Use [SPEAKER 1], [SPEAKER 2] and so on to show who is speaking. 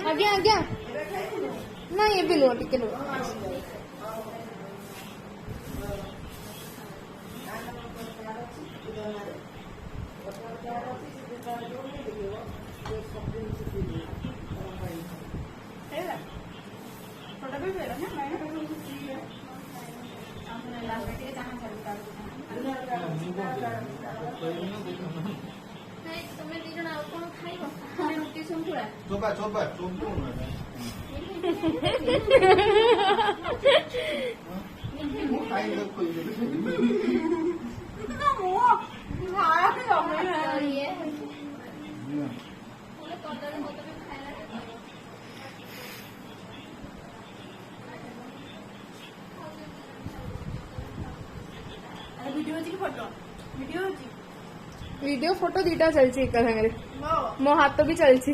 [SPEAKER 1] आज्ञा आज्ञा ना ये भी लो टिके लो
[SPEAKER 2] तुम्हें दी जण कौन खाइब रुटी संतुला
[SPEAKER 3] चोपा चोपा चोपू ମୁଁ ଖାଇଲେ
[SPEAKER 1] वीडियो फोटो दीटा चलची एका सांगे मो हाथ तो भी चलची